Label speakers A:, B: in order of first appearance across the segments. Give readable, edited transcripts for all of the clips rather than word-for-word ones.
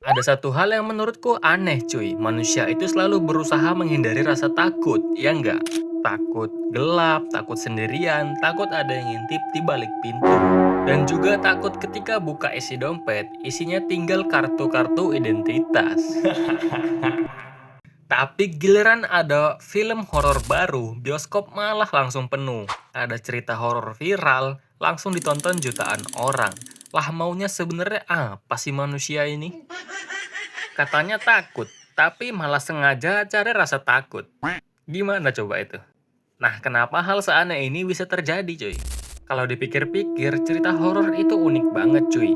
A: Ada satu hal yang menurutku aneh cuy, manusia itu selalu berusaha menghindari rasa takut, ya enggak? Takut gelap, takut sendirian, takut ada yang ngintip di balik pintu. Dan juga takut ketika buka isi dompet, isinya tinggal kartu-kartu identitas. Tapi giliran ada film horor baru, bioskop malah langsung penuh. Ada cerita horor viral, langsung ditonton jutaan orang. Lah maunya sebenarnya apa sih manusia ini? Katanya takut, tapi malah sengaja cari rasa takut. Gimana coba itu? Nah, kenapa hal seaneh ini bisa terjadi, cuy? Kalau dipikir-pikir, cerita horor itu unik banget, cuy.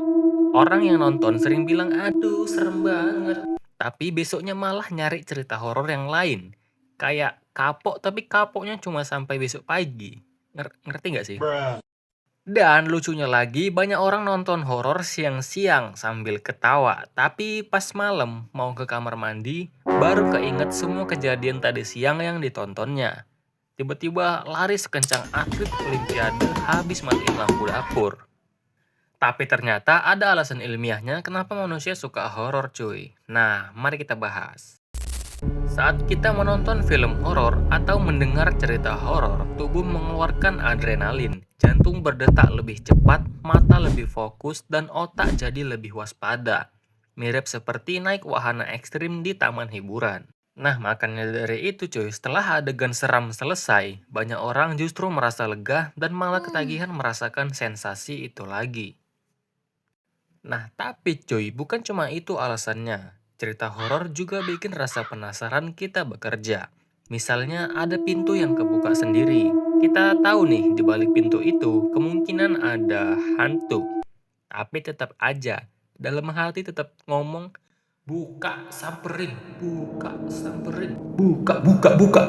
A: Orang yang nonton sering bilang, aduh, serem banget. Tapi besoknya malah nyari cerita horor yang lain. Kayak kapok, tapi kapoknya cuma sampai besok pagi. Ngerti nggak sih? Dan lucunya lagi, banyak orang nonton horor siang-siang sambil ketawa. Tapi pas malam mau ke kamar mandi, baru keinget semua kejadian tadi siang yang ditontonnya. Tiba-tiba lari sekencang atlet olimpiade habis matiin lampu dapur. Tapi ternyata ada alasan ilmiahnya kenapa manusia suka horor cuy. Nah, mari kita bahas. Saat kita menonton film horor atau mendengar cerita horor, tubuh mengeluarkan adrenalin, jantung berdetak lebih cepat, mata lebih fokus, dan otak jadi lebih waspada. Mirip seperti naik wahana ekstrim di taman hiburan. Nah, makanya dari itu cuy, setelah adegan seram selesai, banyak orang justru merasa lega dan malah ketagihan merasakan sensasi itu lagi. Nah, tapi cuy, bukan cuma itu alasannya. Cerita horor juga bikin rasa penasaran kita bekerja. Misalnya ada pintu yang kebuka sendiri. Kita tahu nih, di balik pintu itu kemungkinan ada hantu. Tapi tetap aja, dalam hati tetap ngomong, buka, samperin, buka, samperin, buka, buka, buka.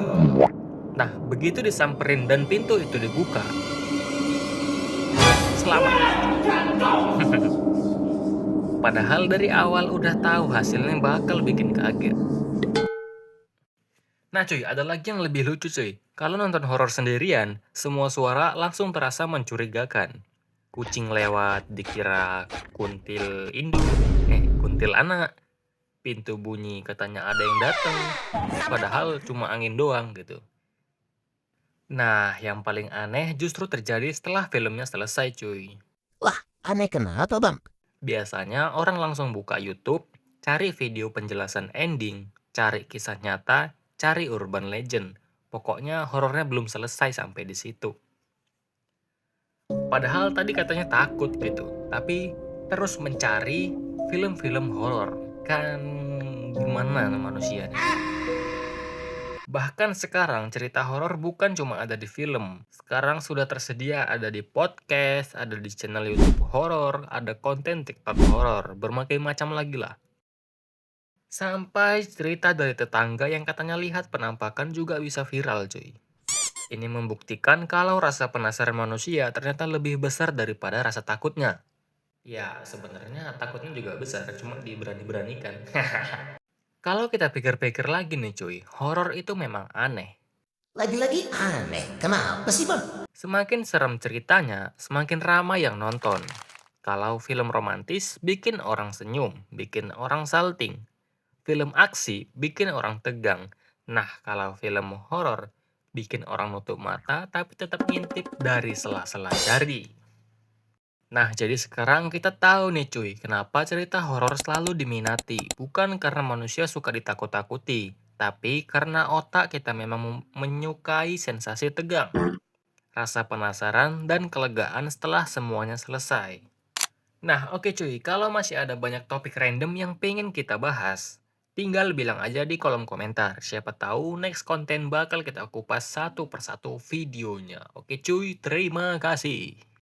A: Nah, begitu disamperin dan pintu itu dibuka, selamat. Padahal dari awal udah tahu hasilnya bakal bikin kaget. Nah cuy, ada lagi yang lebih lucu cuy. Kalau nonton horor sendirian, semua suara langsung terasa mencurigakan. Kucing lewat dikira kuntil induk, kuntil anak. Pintu bunyi katanya ada yang datang, padahal cuma angin doang gitu. Nah, yang paling aneh justru terjadi setelah filmnya selesai cuy.
B: Wah, aneh kenapa bang?
A: Biasanya orang langsung buka YouTube, cari video penjelasan ending, cari kisah nyata, cari urban legend. Pokoknya horornya belum selesai sampai di situ. Padahal tadi katanya takut gitu, tapi terus mencari film-film horor. Kan gimana manusia nih? Bahkan sekarang cerita horor bukan cuma ada di film. Sekarang sudah tersedia ada di podcast, ada di channel YouTube horor, ada konten TikTok horor, berbagai macam lagi lah. Sampai cerita dari tetangga yang katanya lihat penampakan juga bisa viral cuy. Ini membuktikan kalau rasa penasaran manusia ternyata lebih besar daripada rasa takutnya. Ya sebenarnya takutnya juga besar, cuma diberani-beranikan. Kalau kita pikir-pikir lagi nih cuy, horor itu memang aneh.
B: Lagi-lagi aneh. Kenapa sih bang?
A: Semakin serem ceritanya, semakin ramai yang nonton. Kalau film romantis, bikin orang senyum, bikin orang salting. Film aksi, bikin orang tegang. Nah, kalau film horor, bikin orang nutup mata tapi tetap ngintip dari sela-sela jari. Nah, jadi sekarang kita tahu nih cuy, kenapa cerita horor selalu diminati. Bukan karena manusia suka ditakut-takuti, tapi karena otak kita memang menyukai sensasi tegang, rasa penasaran, dan kelegaan setelah semuanya selesai. Nah, oke cuy, kalau masih ada banyak topik random yang pengen kita bahas, tinggal bilang aja di kolom komentar. Siapa tahu next konten bakal kita kupas satu persatu videonya. Oke cuy, terima kasih.